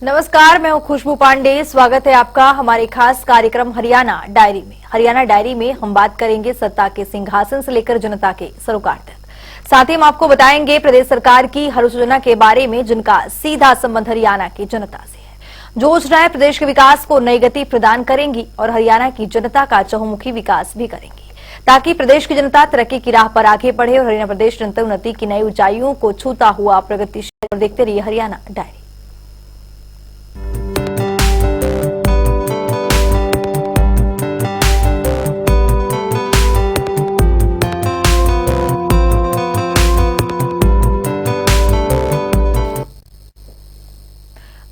नमस्कार, मैं हूं खुशबू पांडे। स्वागत है आपका हमारे खास कार्यक्रम हरियाणा डायरी में। हरियाणा डायरी में हम बात करेंगे सत्ता के सिंहासन से लेकर जनता के सरोकार तक। साथ ही हम आपको बताएंगे प्रदेश सरकार की हर उस योजना के बारे में जिनका सीधा संबंध हरियाणा की जनता से है। जो योजनाएं प्रदेश के विकास को नई गति प्रदान करेंगी और हरियाणा की जनता का चहुमुखी विकास भी करेंगी, ताकि प्रदेश की जनता तरक्की की राह पर आगे बढ़े और हरियाणा प्रदेश निरंतर उन्नति की नई ऊंचाइयों को छूता हुआ प्रगतिशील। और देखते रहिए हरियाणा डायरी।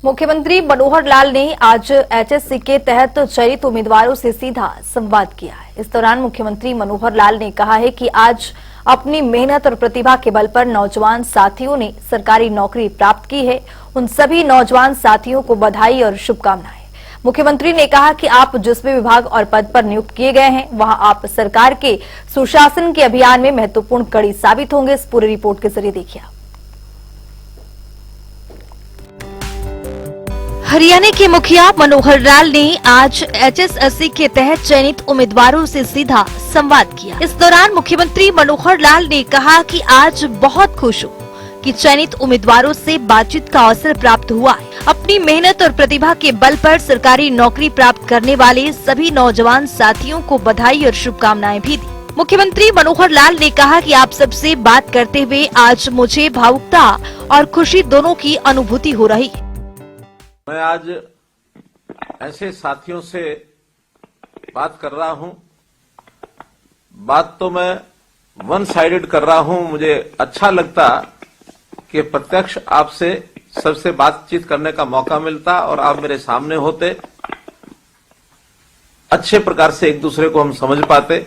मुख्यमंत्री मनोहर लाल ने आज एचएससी के तहत चयनित उम्मीदवारों से सीधा संवाद किया है। इस दौरान मुख्यमंत्री मनोहर लाल ने कहा है कि आज अपनी मेहनत और प्रतिभा के बल पर नौजवान साथियों ने सरकारी नौकरी प्राप्त की है। उन सभी नौजवान साथियों को बधाई और शुभकामनाएं। मुख्यमंत्री ने कहा कि आप जिस भी विभाग और पद पर नियुक्त किए गए हैं, वहां आप सरकार के सुशासन के अभियान में महत्वपूर्ण कड़ी साबित होंगे। इस पूरी रिपोर्ट के जरिए देखिए। हरियाणा के मुखिया मनोहर लाल ने आज एचएसएससी के तहत चयनित उम्मीदवारों से सीधा संवाद किया। इस दौरान मुख्यमंत्री मनोहर लाल ने कहा कि आज बहुत खुश हूँ कि चयनित उम्मीदवारों से बातचीत का अवसर प्राप्त हुआ है। अपनी मेहनत और प्रतिभा के बल पर सरकारी नौकरी प्राप्त करने वाले सभी नौजवान साथियों को बधाई और शुभकामनाएं भी दी। मुख्यमंत्री मनोहर लाल ने कहा कि आप सबसे बात करते हुए आज मुझे भावुकता और खुशी दोनों की अनुभूति हो रही है। मैं आज ऐसे साथियों से बात कर रहा हूं। बात तो मैं वन साइडेड कर रहा हूं। मुझे अच्छा लगता कि प्रत्यक्ष आपसे सबसे बातचीत करने का मौका मिलता और आप मेरे सामने होते। अच्छे प्रकार से एक दूसरे को हम समझ पाते।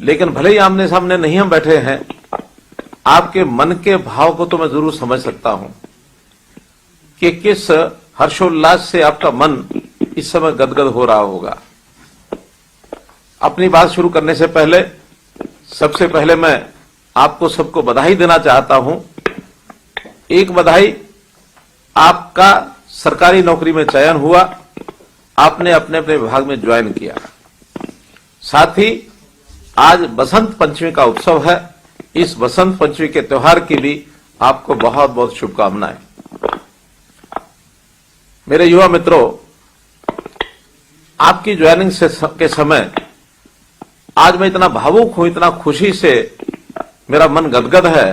लेकिन भले ही आमने सामने नहीं हम बैठे हैं, आपके मन के भाव को तो मैं जरूर समझ सकता हूं कि किस हर्षोल्लास से आपका मन इस समय गदगद हो रहा होगा। अपनी बात शुरू करने से पहले सबसे पहले मैं आपको सबको बधाई देना चाहता हूं। एक बधाई, आपका सरकारी नौकरी में चयन हुआ, आपने अपने अपने विभाग में ज्वाइन किया। साथ ही आज बसंत पंचमी का उत्सव है। इस बसंत पंचमी के त्योहार की भी आपको बहुत बहुत शुभकामनाएं। मेरे युवा मित्रों, आपकी ज्वाइनिंग के समय आज मैं इतना भावुक हूं, इतना खुशी से मेरा मन गदगद है।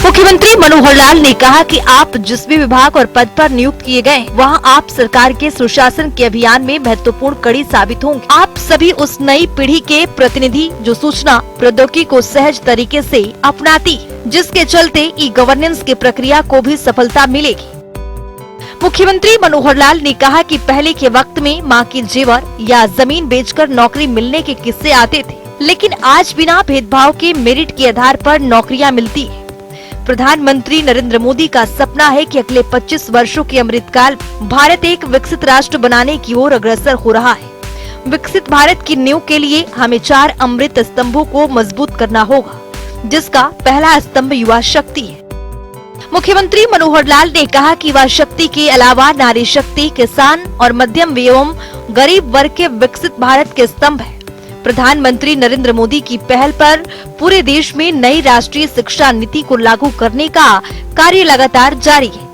मुख्यमंत्री मनोहर लाल ने कहा कि आप जिस भी विभाग और पद पर नियुक्त किए गए, वहां आप सरकार के सुशासन के अभियान में महत्वपूर्ण कड़ी साबित होंगे। आप सभी उस नई पीढ़ी के प्रतिनिधि जो सूचना प्रौद्योगिकी को सहज तरीके से अपनाती, जिसके चलते ई गवर्नेंस की प्रक्रिया को भी सफलता मिलेगी। मुख्यमंत्री मनोहर लाल ने कहा कि पहले के वक्त में मां के जेवर या जमीन बेचकर नौकरी मिलने के किस्से आते थे, लेकिन आज बिना भेदभाव के मेरिट के आधार पर नौकरियां मिलती है। प्रधानमंत्री नरेंद्र मोदी का सपना है कि अगले 25 वर्षों के अमृतकाल भारत एक विकसित राष्ट्र बनाने की ओर अग्रसर हो रहा है। विकसित भारत की नींव के लिए हमें 4 अमृत स्तंभों को मजबूत करना होगा, जिसका पहला स्तंभ युवा शक्ति है। मुख्यमंत्री मनोहर लाल ने कहा कि युवा शक्ति के अलावा नारी शक्ति, किसान और मध्यम एवं गरीब वर्ग के विकसित भारत के स्तंभ है। प्रधानमंत्री नरेंद्र मोदी की पहल पर पूरे देश में नई राष्ट्रीय शिक्षा नीति को लागू करने का कार्य लगातार जारी है।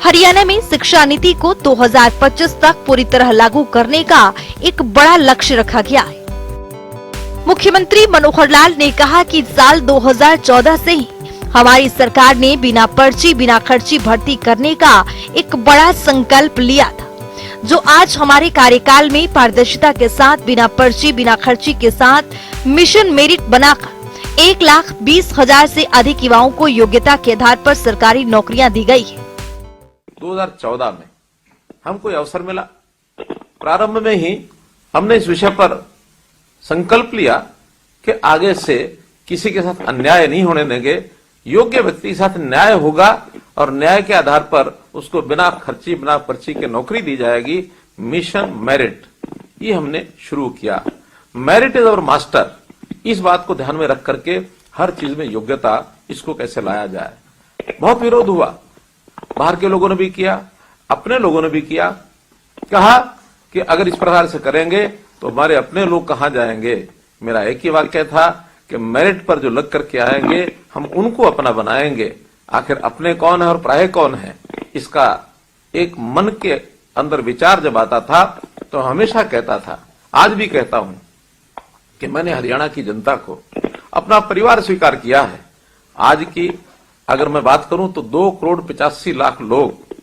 हरियाणा में शिक्षा नीति को 2025 तक पूरी तरह लागू करने का एक बड़ा लक्ष्य रखा गया है। मुख्यमंत्री मनोहर लाल ने कहा कि साल 2014 से ही हमारी सरकार ने बिना पर्ची बिना खर्ची भर्ती करने का एक बड़ा संकल्प लिया था, जो आज हमारे कार्यकाल में पारदर्शिता के साथ बिना पर्ची बिना खर्ची के साथ मिशन मेरिट बनाकर 1,20,000 से अधिक युवाओं को योग्यता के आधार पर सरकारी नौकरियां दी गई है। 2014 में हमको अवसर मिला। प्रारंभ में ही हमने इस विषय पर संकल्प लिया कि आगे से किसी के साथ अन्याय नहीं होने देंगे। योग्य व्यक्ति के साथ न्याय होगा और न्याय के आधार पर उसको बिना खर्ची बिना पर्ची के नौकरी दी जाएगी। मिशन मेरिट ये हमने शुरू किया। Merit is our master. इस बात को ध्यान में रख करके हर चीज में योग्यता, इसको कैसे लाया जाए। बहुत विरोध हुआ। बाहर के लोगों ने भी किया, अपने लोगों ने भी किया। कहा कि अगर इस प्रकार से करेंगे तो हमारे अपने लोग कहां जाएंगे। मेरा एक ही वाक्य था कि मेरिट पर जो लग करके आएंगे हम उनको अपना बनाएंगे। आखिर अपने कौन है और पराये कौन है, इसका एक मन के अंदर विचार जब आता था तो हमेशा कहता था, आज भी कहता हूं कि मैंने हरियाणा की जनता को अपना परिवार स्वीकार किया है। आज की अगर मैं बात करूं तो 2,85,00,000 लोग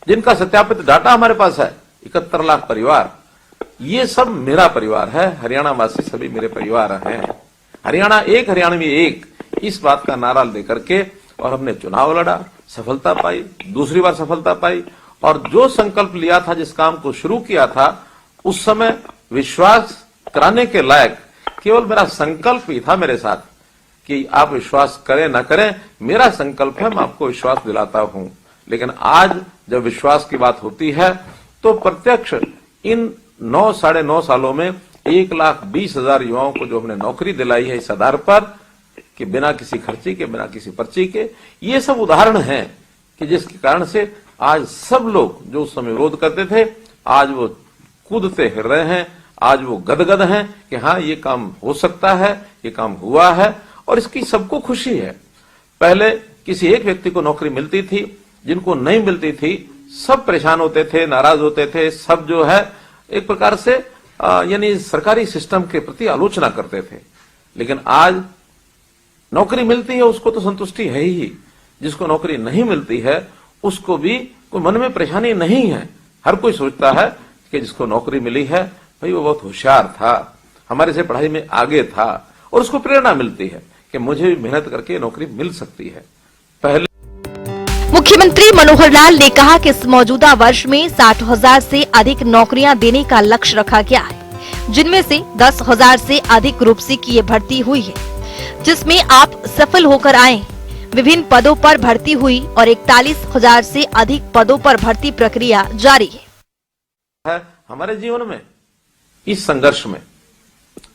जिनका सत्यापित डाटा हमारे पास है, 71 लाख परिवार, ये सब मेरा परिवार है। हरियाणा वासी सभी मेरे परिवार हैं। हरियाणा एक, हरियाणवी एक, इस बात का नारा लेकर के और हमने चुनाव लड़ा, सफलता पाई, दूसरी बार सफलता पाई। और जो संकल्प लिया था, जिस काम को शुरू किया था, उस समय विश्वास कराने के लायक केवल मेरा संकल्प ही था मेरे साथ कि आप विश्वास करें ना करें, मेरा संकल्प है, मैं आपको विश्वास दिलाता हूं। लेकिन आज जब विश्वास की बात होती है तो प्रत्यक्ष इन 9 साढ़े 9 सालों में 1,20,000 युवाओं को जो हमने नौकरी दिलाई है, इस आधार पर कि बिना किसी खर्ची के, बिना किसी पर्ची के, ये सब उदाहरण हैं कि जिसके कारण से आज सब लोग जो उस समय विरोध करते थे, आज वो कूदते फिर रहे हैं, आज वो गदगद हैं कि हाँ ये काम हो सकता है, ये काम हुआ है और इसकी सबको खुशी है। पहले किसी एक व्यक्ति को नौकरी मिलती थी, जिनको नहीं मिलती थी सब परेशान होते थे, नाराज होते थे, सब जो है एक प्रकार से यानी सरकारी सिस्टम के प्रति आलोचना करते थे। लेकिन आज नौकरी मिलती है उसको तो संतुष्टि है ही, जिसको नौकरी नहीं मिलती है उसको भी कोई मन में परेशानी नहीं है। हर कोई सोचता है कि जिसको नौकरी मिली है भाई वो बहुत होशियार था, हमारे से पढ़ाई में आगे था, और उसको प्रेरणा मिलती है कि मुझे भी मेहनत करके नौकरी मिल सकती है। पहले मुख्यमंत्री मनोहर लाल ने कहा कि इस मौजूदा वर्ष में 60,000 से अधिक नौकरियां देने का लक्ष्य रखा गया है, जिनमें से 10,000 से अधिक ग्रुप सी की ये भर्ती हुई है, जिसमें आप सफल होकर आए। विभिन्न पदों पर भर्ती हुई और 41,000 से अधिक पदों पर भर्ती प्रक्रिया जारी है। हमारे जीवन में इस संघर्ष में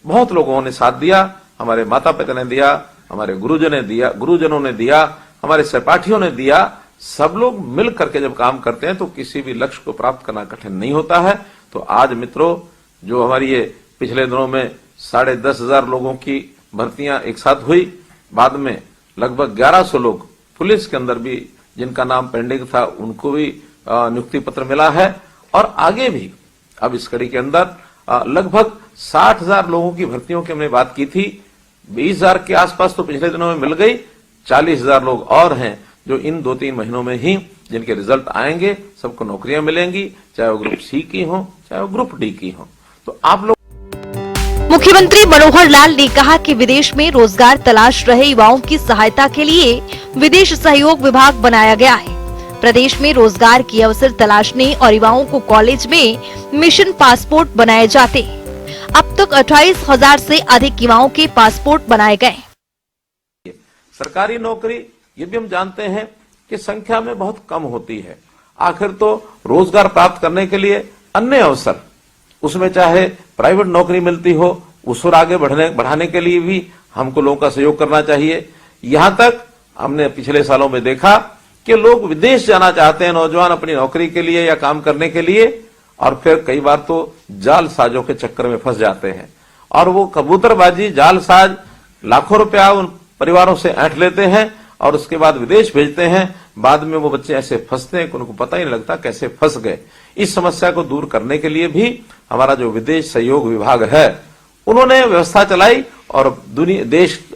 बहुत लोगों ने साथ दिया, हमारे माता पिता ने दिया, हमारे गुरुजनों ने दिया, हमारे सहपाठियों ने दिया। सब लोग मिल करके जब काम करते हैं तो किसी भी लक्ष्य को प्राप्त करना कठिन नहीं होता है। तो आज मित्रों, जो हमारी ये पिछले दिनों में 10,500 लोगों की भर्तियां एक साथ हुई, बाद में लगभग 1100 लोग पुलिस के अंदर भी जिनका नाम पेंडिंग था उनको भी नियुक्ति पत्र मिला है। और आगे भी अब इस कड़ी के अंदर लगभग 60,000 लोगों की भर्तियों की हमने बात की थी, 20,000 के आसपास तो पिछले दिनों में मिल गई, 40,000 लोग और हैं जो इन 2-3 महीनों में ही जिनके रिजल्ट आएंगे, सबको नौकरियां मिलेंगी, चाहे वो ग्रुप सी की हो, चाहे वो ग्रुप डी की हो। तो आप लोग मुख्यमंत्री मनोहर लाल ने कहा कि विदेश में रोजगार तलाश रहे युवाओं की सहायता के लिए विदेश सहयोग विभाग बनाया गया है। प्रदेश में रोजगार की अवसर तलाशने और युवाओं को कॉलेज में मिशन पासपोर्ट बनाए जाते हैं। अब तक 28,000 से अधिक युवाओं के पासपोर्ट बनाए गए। सरकारी नौकरी ये भी हम जानते हैं कि संख्या में बहुत कम होती है। आखिर तो रोजगार प्राप्त करने के लिए अन्य अवसर, उसमें चाहे प्राइवेट नौकरी मिलती हो, उस ओर आगे बढ़ाने के लिए भी हमको लोगों का सहयोग करना चाहिए। यहां तक हमने पिछले सालों में देखा कि लोग विदेश जाना चाहते हैं, नौजवान अपनी नौकरी के लिए या काम करने के लिए, और फिर कई बार तो जालसाजों के चक्कर में फंस जाते हैं और वो कबूतरबाजी जालसाज लाखों रुपया उन परिवारों से ऐंठ लेते हैं और उसके बाद विदेश भेजते हैं। बाद में वो बच्चे ऐसे फंसते हैं कि उनको पता ही नहीं लगता कैसे फंस गए। इस समस्या को दूर करने के लिए भी हमारा जो विदेश सहयोग विभाग है उन्होंने व्यवस्था चलाई और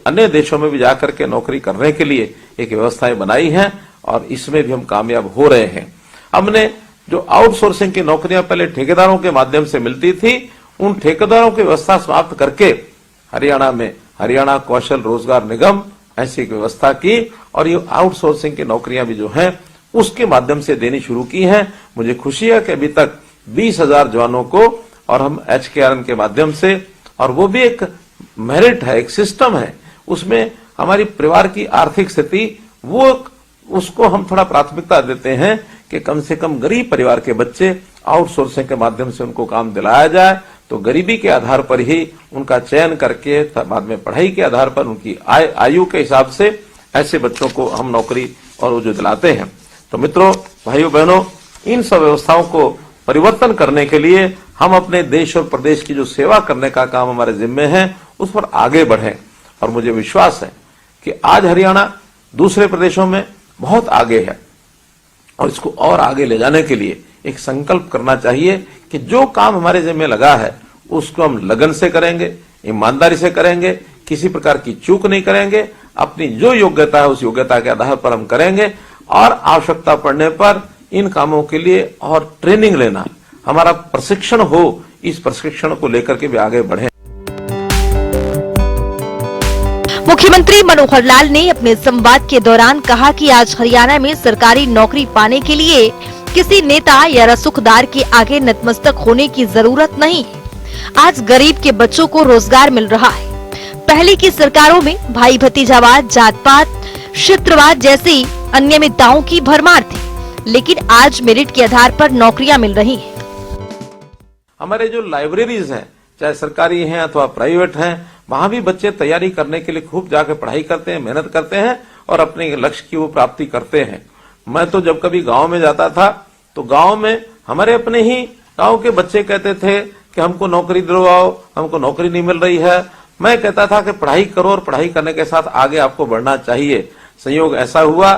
अन्य देशों में भी जाकर के नौकरी करने के लिए एक व्यवस्थाएं बनाई हैं और इसमें भी हम कामयाब हो रहे हैं। हमने जो आउटसोर्सिंग की नौकरियां पहले ठेकेदारों के माध्यम से मिलती थी, उन ठेकेदारों की व्यवस्था समाप्त करके हरियाणा में हरियाणा कौशल रोजगार निगम ऐसी एक व्यवस्था की और ये आउटसोर्सिंग की नौकरियां भी जो हैं उसके माध्यम से देनी शुरू की हैं। मुझे खुशी है कि अभी तक 20,000 जवानों को और हम HKRN के माध्यम से, और वो भी एक मेरिट है, एक सिस्टम है, उसमें हमारी परिवार की आर्थिक स्थिति वो उसको हम थोड़ा प्राथमिकता देते हैं कि कम से कम गरीब परिवार के बच्चे आउटसोर्सिंग के माध्यम से उनको काम दिलाया जाए। तो गरीबी के आधार पर ही उनका चयन करके बाद में पढ़ाई के आधार पर उनकी आयु के हिसाब से ऐसे बच्चों को हम नौकरी और वो जो दिलाते हैं। तो मित्रों, भाइयों बहनों, इन सब व्यवस्थाओं को परिवर्तन करने के लिए हम अपने देश और प्रदेश की जो सेवा करने का काम हमारे जिम्मे है उस पर आगे बढ़ें। और मुझे विश्वास है कि आज हरियाणा दूसरे प्रदेशों में बहुत आगे है और इसको और आगे ले जाने के लिए एक संकल्प करना चाहिए कि जो काम हमारे जिम्मे लगा है उसको हम लगन से करेंगे, ईमानदारी से करेंगे, किसी प्रकार की चूक नहीं करेंगे, अपनी जो योग्यता है उस योग्यता के आधार पर हम करेंगे और आवश्यकता पड़ने पर इन कामों के लिए और ट्रेनिंग लेना, हमारा प्रशिक्षण हो, इस प्रशिक्षण को लेकर के भी आगे बढ़े। मुख्यमंत्री मनोहर लाल ने अपने संवाद के दौरान कहा कि आज हरियाणा में सरकारी नौकरी पाने के लिए किसी नेता या रसूखदार के आगे नतमस्तक होने की जरूरत नहीं है। आज गरीब के बच्चों को रोजगार मिल रहा है। पहले की सरकारों में भाई भतीजावाद, जात पात, क्षेत्रवाद जैसी अनियमितताओं की भरमार थी, लेकिन आज मेरिट के आधार पर नौकरियां मिल रही हैं। हमारे जो लाइब्रेरीज हैं, चाहे सरकारी हैं अथवा प्राइवेट हैं, वहां भी बच्चे तैयारी करने के लिए खूब जाकर पढ़ाई करते हैं, मेहनत करते हैं और अपने लक्ष्य की वो प्राप्ति करते हैं। मैं तो जब कभी गांव में जाता था तो गांव में हमारे अपने ही गांव के बच्चे कहते थे कि हमको नौकरी दिलवाओ, हमको नौकरी नहीं मिल रही है। मैं कहता था कि पढ़ाई करो और पढ़ाई करने के साथ आगे आपको बढ़ना चाहिए। संयोग ऐसा हुआ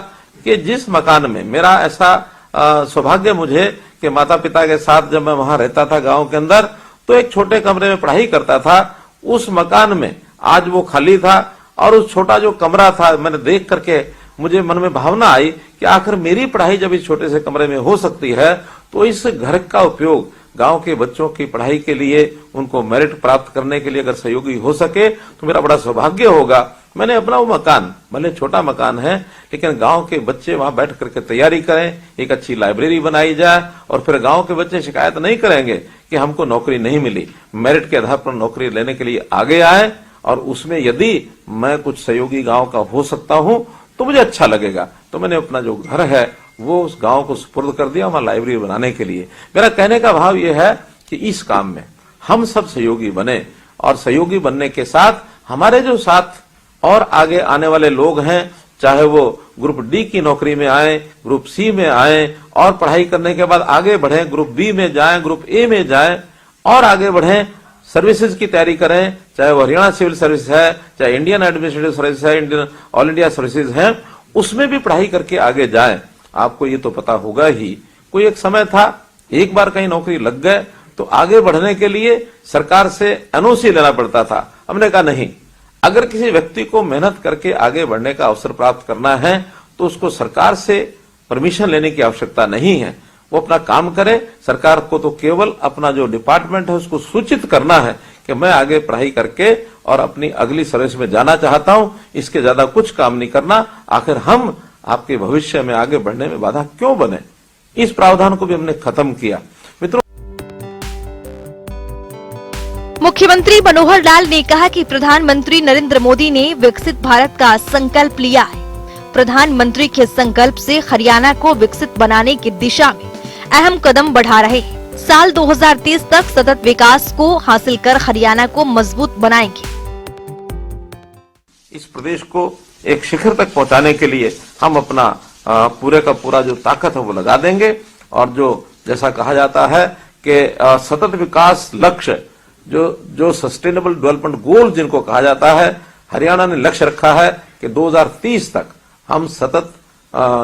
कि जिस मकान में मेरा ऐसा सौभाग्य मुझे कि माता पिता के साथ जब मैं वहां रहता था गांव के अंदर, तो एक छोटे कमरे में पढ़ाई करता था। उस मकान में आज वो खाली था और उस छोटा जो कमरा था, मैंने देख करके मुझे मन में भावना आई कि आखिर मेरी पढ़ाई जब इस छोटे से कमरे में हो सकती है तो इस घर का उपयोग गांव के बच्चों की पढ़ाई के लिए, उनको मेरिट प्राप्त करने के लिए अगर सहयोगी हो सके तो मेरा बड़ा सौभाग्य होगा। मैंने अपना वो मकान, भले छोटा मकान है, लेकिन गांव के बच्चे वहां बैठ करके तैयारी करें, एक अच्छी लाइब्रेरी बनाई जाए और फिर गांव के बच्चे शिकायत नहीं करेंगे कि हमको नौकरी नहीं मिली। मेरिट के आधार पर नौकरी लेने के लिए आगे आए और उसमें यदि मैं कुछ सहयोगी गांव का हो सकता हूं तो मुझे अच्छा लगेगा। तो मैंने अपना जो घर है वो उस गांव को सुपुर्द कर दिया वहां लाइब्रेरी बनाने के लिए। मेरा कहने का भाव यह है कि इस काम में हम सब सहयोगी बने और सहयोगी बनने के साथ हमारे जो साथ और आगे आने वाले लोग हैं, चाहे वो ग्रुप डी की नौकरी में आए, ग्रुप सी में आए और पढ़ाई करने के बाद आगे बढ़े, ग्रुप बी में जाएं, ग्रुप ए में जाएं और आगे बढ़ें, सर्विसेज की तैयारी करें, चाहे वो हरियाणा सिविल सर्विस है, चाहे इंडियन एडमिनिस्ट्रेटिव सर्विस है, इंडियन ऑल इंडिया सर्विसेज है, उसमें भी पढ़ाई करके आगे जाएं। आपको ये तो पता होगा ही, कोई एक समय था एक बार कहीं नौकरी लग गए तो आगे बढ़ने के लिए सरकार से एनओसी लेना पड़ता था। हमने कहा नहीं, अगर किसी व्यक्ति को मेहनत करके आगे बढ़ने का अवसर प्राप्त करना है तो उसको सरकार से परमिशन लेने की आवश्यकता नहीं है। वो अपना काम करे, सरकार को तो केवल अपना जो डिपार्टमेंट है उसको सूचित करना है कि मैं आगे पढ़ाई करके और अपनी अगली सर्विस में जाना चाहता हूं, इसके ज्यादा कुछ काम नहीं करना। आखिर हम आपके भविष्य में आगे बढ़ने में बाधा क्यों बने, इस प्रावधान को भी हमने खत्म किया। मित्रों, मुख्यमंत्री मनोहर लाल ने कहा कि प्रधानमंत्री नरेंद्र मोदी ने विकसित भारत का संकल्प लिया है। प्रधानमंत्री के संकल्प से हरियाणा को विकसित बनाने की दिशा में अहम कदम बढ़ा रहे हैं। साल 2030 तक सतत विकास को हासिल कर हरियाणा को मजबूत बनाएंगे। इस प्रदेश को एक शिखर तक पहुंचाने के लिए हम अपना पूरे का पूरा जो ताकत है वो लगा देंगे और जो जैसा कहा जाता है कि सतत विकास लक्ष्य, जो सस्टेनेबल डेवलपमेंट गोल जिनको कहा जाता है, हरियाणा ने लक्ष्य रखा है कि 2030 तक हम सतत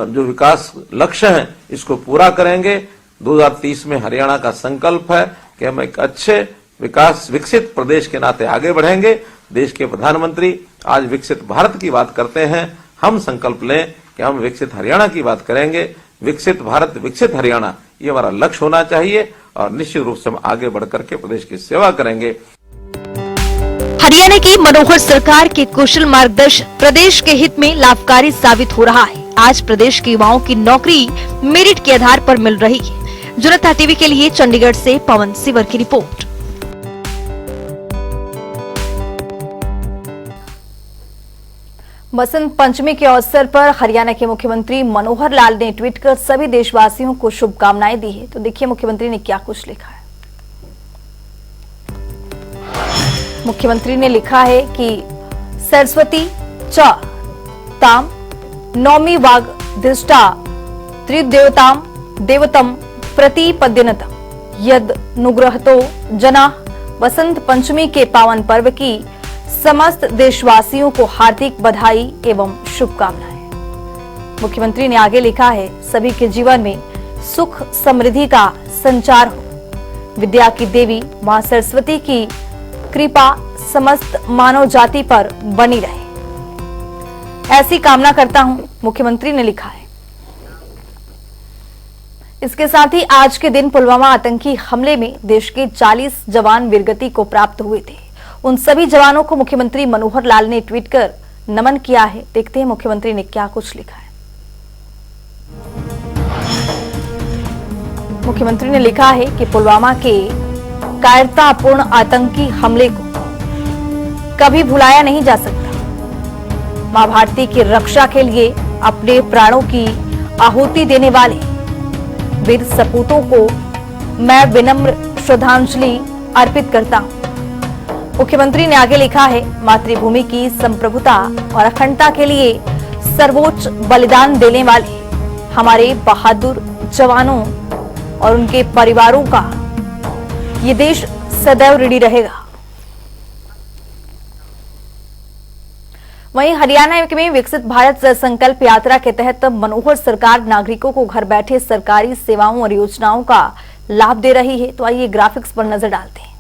जो विकास लक्ष्य है इसको पूरा करेंगे। 2030 में हरियाणा का संकल्प है कि हम एक अच्छे विकसित प्रदेश के नाते आगे बढ़ेंगे। देश के प्रधानमंत्री आज विकसित भारत की बात करते हैं, हम संकल्प लें कि हम विकसित हरियाणा की बात करेंगे। विकसित भारत, विकसित हरियाणा, ये हमारा लक्ष्य होना चाहिए और निश्चित रूप से हम आगे बढ़कर के प्रदेश की सेवा करेंगे। हरियाणा की मनोहर सरकार के कुशल मार्गदर्शन प्रदेश के हित में लाभकारी साबित हो रहा है। आज प्रदेश के युवाओं की नौकरी मेरिट के आधार पर मिल रही है। जनता टीवी के लिए चंडीगढ़ से पवन सिवर की रिपोर्ट। बसंत पंचमी के अवसर पर हरियाणा के मुख्यमंत्री मनोहर लाल ने ट्वीट कर सभी देशवासियों को शुभकामनाएं दी है। तो देखिए मुख्यमंत्री ने क्या कुछ लिखा है। मुख्यमंत्री ने लिखा है कि सरस्वती च ताम नौमी वाग दृष्टा त्रिदेवताम देवतम प्रतिपद्यनतम यद नुग्रहतो जना। वसंत पंचमी के पावन पर्व की समस्त देशवासियों को हार्दिक बधाई एवं शुभकामनाएं। मुख्यमंत्री ने आगे लिखा है, सभी के जीवन में सुख समृद्धि का संचार हो। विद्या की देवी मां सरस्वती की कृपा समस्त मानव जाति पर बनी रहे, ऐसी कामना करता हूं, मुख्यमंत्री ने लिखा है। इसके साथ ही आज के दिन पुलवामा आतंकी हमले में देश के 40 जवान वीरगति को प्राप्त हुए थे। उन सभी जवानों को मुख्यमंत्री मनोहर लाल ने ट्वीट कर नमन किया है। देखते हैं मुख्यमंत्री ने क्या कुछ लिखा है। मुख्यमंत्री ने लिखा है कि पुलवामा के कायरतापूर्ण आतंकी हमले को कभी भुलाया नहीं जा सकता। मां भारती की रक्षा के लिए अपने प्राणों की आहुति देने वाले वीर सपूतों को मैं विनम्र श्रद्धांजलि अर्पित करता हूं। मुख्यमंत्री ने आगे लिखा है, मातृभूमि की संप्रभुता और अखंडता के लिए सर्वोच्च बलिदान देने वाले हमारे बहादुर जवानों और उनके परिवारों का ये देश सदैव ऋणी रहेगा। वहीं हरियाणा में विकसित भारत संकल्प यात्रा के तहत मनोहर सरकार नागरिकों को घर बैठे सरकारी सेवाओं और योजनाओं का लाभ दे रही है। तो आइए ग्राफिक्स पर नजर डालते हैं।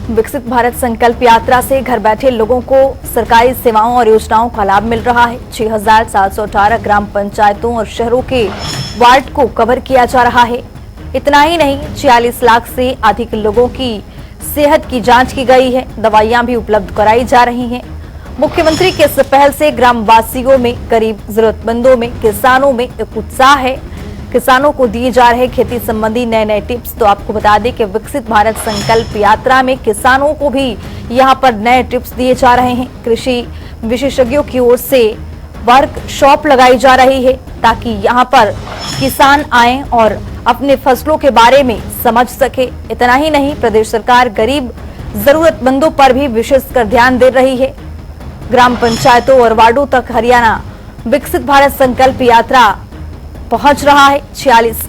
विकसित भारत संकल्प यात्रा से घर बैठे लोगों को सरकारी सेवाओं और योजनाओं का लाभ मिल रहा है। 6,718 ग्राम पंचायतों और शहरों के वार्ड को कवर किया जा रहा है। इतना ही नहीं, 46 लाख से अधिक लोगों की सेहत की जांच की गई है। दवाइयां भी उपलब्ध कराई जा रही हैं। मुख्यमंत्री के इस पहल से ग्रामवासियों में, गरीब जरूरतमंदों में, किसानों में एक उत्साह है। किसानों को दिए जा रहे खेती संबंधी नए नए टिप्स। तो आपको बता दें कि विकसित भारत संकल्प यात्रा में किसानों को भी यहां पर नए टिप्स दिए जा रहे हैं। कृषि विशेषज्ञों की ओर से वर्कशॉप लगाई जा रही है ताकि यहां पर किसान आए और अपने फसलों के बारे में समझ सके। इतना ही नहीं, प्रदेश सरकार गरीब जरूरतमंदों पर भी विशेषकर ध्यान दे रही है। ग्राम पंचायतों और वार्डों तक हरियाणा विकसित भारत संकल्प यात्रा पहुंच रहा है। 46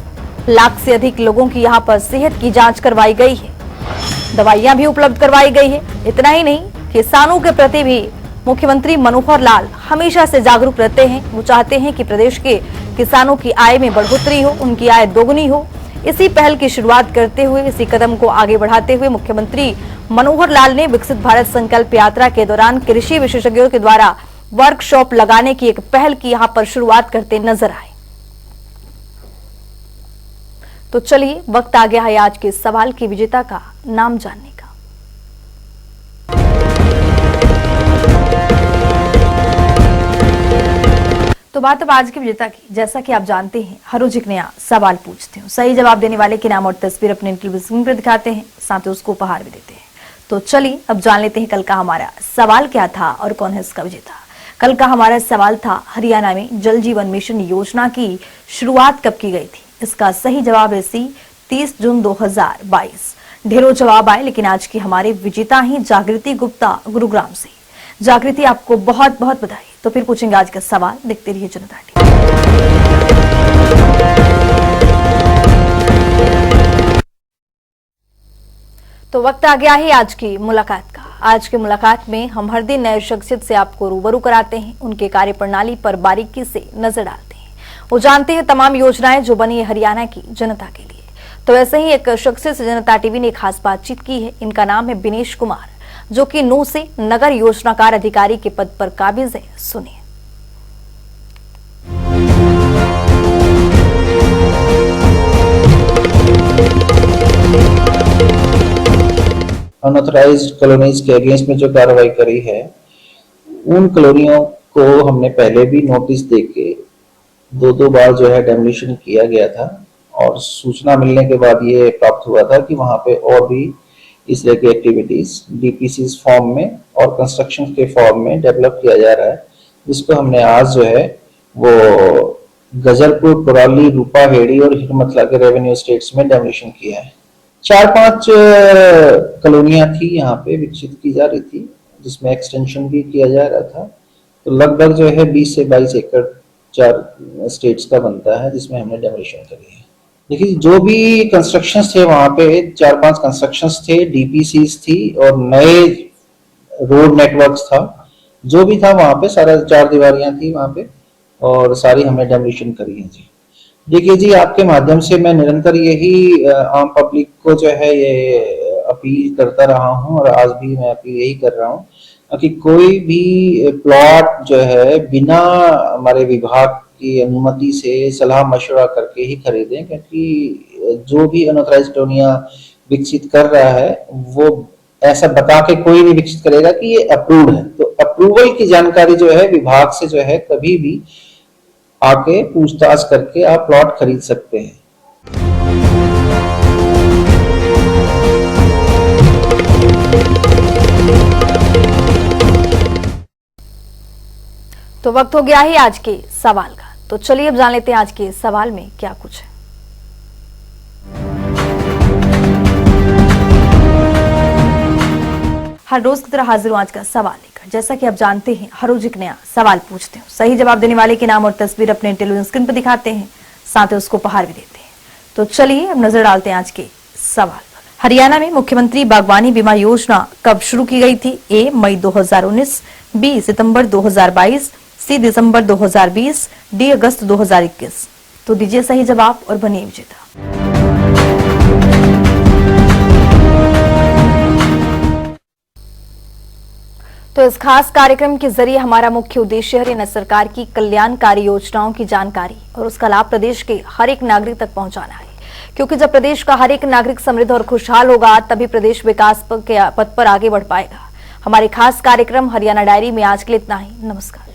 लाख से अधिक लोगों की यहां पर सेहत की जांच करवाई गई है। दवाइयां भी उपलब्ध करवाई गई है। इतना ही नहीं, किसानों के प्रति भी मुख्यमंत्री मनोहर लाल हमेशा से जागरूक रहते हैं। वो चाहते हैं कि प्रदेश के किसानों की आय में बढ़ोतरी हो, उनकी आय दोगुनी हो। इसी पहल की शुरुआत करते हुए, इसी कदम को आगे बढ़ाते हुए मुख्यमंत्री मनोहर लाल ने विकसित भारत संकल्प यात्रा के दौरान कृषि विशेषज्ञों के द्वारा वर्कशॉप लगाने की एक पहल की यहां पर शुरुआत करते नजर आए। तो चलिए, वक्त आ गया है आज के सवाल के विजेता का नाम जानने का। तो बात अब आज के विजेता की। जैसा कि आप जानते हैं, हर रोज एक नया सवाल पूछते हैं। सही जवाब देने वाले के नाम और तस्वीर अपने इंटरव्यू स्क्रीन पर दिखाते हैं, साथ ही उसको उपहार भी देते हैं। तो चलिए अब जान लेते हैं कल का हमारा सवाल क्या था और कौन है इसका विजेता। कल का हमारा सवाल था, हरियाणा में जल जीवन मिशन योजना की शुरुआत कब की गई थी? इसका सही जवाब है सी, 30 जून 2022। ढेरों जवाब आए, लेकिन आज की हमारे विजेता ही जागृति गुप्ता गुरुग्राम से। जागृति, आपको बहुत बहुत बधाई। तो फिर पूछेंगे आज का सवाल, देखते रहिए जनता टीवी। तो वक्त आ गया है आज की मुलाकात का। आज की मुलाकात में हम हर दिन नए शख्सियत से आपको रूबरू कराते हैं, उनके कार्यप्रणाली पर बारीकी से नजर डालते हैं, वो जानते हैं तमाम योजनाएं जो बनी है हरियाणा की जनता के लिए। तो ऐसे ही एक शख्सियत से जनता टीवी ने खास बातचीत की है। इनका नाम है बिनेश कुमार, जो कि नूह से नगर योजनाकार अधिकारी के पद पर काबिज है। सुनिए। अनऑथराइज्ड कॉलोनीज के अगेंस्ट में जो कार्रवाई करी है, उन कॉलोनियों को हमने पहले भी नोटिस देके दो बार जो है डेमोलिशन किया गया था, और सूचना मिलने के बाद ये प्राप्त हुआ था कि वहां पे और भी इस तरह की एक्टिविटीज डीपीसी फॉर्म में और कंस्ट्रक्शन के फॉर्म में डेवलप किया जा रहा है, जिसको हमने आज जो है वो गजलपुर, कुराली, रूपाहेड़ी और हिरमतला के रेवेन्यू स्टेट्स में डेमोलिशन किया है। 4-5 कॉलोनियां थी यहाँ पे विकसित की जा रही थी, जिसमें एक्सटेंशन भी किया जा रहा था। तो लगभग जो है 20 से 22 एकड़ 4 स्टेट्स का बनता है, जिसमें हमने डेमोलिशन करी है। देखिए, जो भी कंस्ट्रक्शंस थे वहां पे 4-5 कंस्ट्रक्शंस थे, डीपीसीज थी और नए रोड नेटवर्क्स था। जो भी था वहां पे सारा 4 दीवारियां थी वहां पे, और सारी हमने डेमोलिशन करी है जी। देखिए जी, आपके माध्यम से मैं निरंतर यही आम पब्लिक को जो है ये अपील करता रहा हूं, और आज भी मैं अपील यही कर रहा हूं कि कोई भी प्लॉट जो है बिना हमारे विभाग की अनुमति से सलाह मशवरा करके ही खरीदें, क्योंकि जो भी अनऑथराइज्ड कॉलोनियां विकसित कर रहा है वो ऐसा बता के कोई नहीं विकसित करेगा कि ये अप्रूव्ड है। तो अप्रूवल की जानकारी जो है विभाग से जो है कभी भी आके पूछताछ करके आप प्लॉट खरीद सकते हैं। तो वक्त हो गया है आज के सवाल का, तो चलिए अब जान लेते हैं आज के सवाल में क्या कुछ है। हर रोज की तरह हाजिर हूं आज का सवाल लेकर। जैसा कि आप जानते हैं, हर रोज एक नया सवाल पूछते हैं, सही जवाब देने वाले के नाम और तस्वीर अपने टेलीविजन स्क्रीन पर दिखाते हैं, साथ ही उसको उपहार भी देते हैं। तो चलिए अब नजर डालते हैं आज के सवाल पर। हरियाणा में मुख्यमंत्री बागवानी बीमा योजना कब शुरू की गई थी? ए मई 2019, बी सितंबर 2022, सी दिसंबर 2020, डी अगस्त 2021। तो दीजिए सही जवाब और बनिए विजेता। तो इस खास कार्यक्रम के जरिए हमारा मुख्य उद्देश्य हरियाणा सरकार की कल्याणकारी योजनाओं की जानकारी और उसका लाभ प्रदेश के हर एक नागरिक तक पहुंचाना है, क्योंकि जब प्रदेश का हर एक नागरिक समृद्ध और खुशहाल होगा तभी प्रदेश विकास के पथ पर आगे बढ़ पाएगा। हमारे खास कार्यक्रम हरियाणा डायरी में आज के लिए इतना ही। नमस्कार।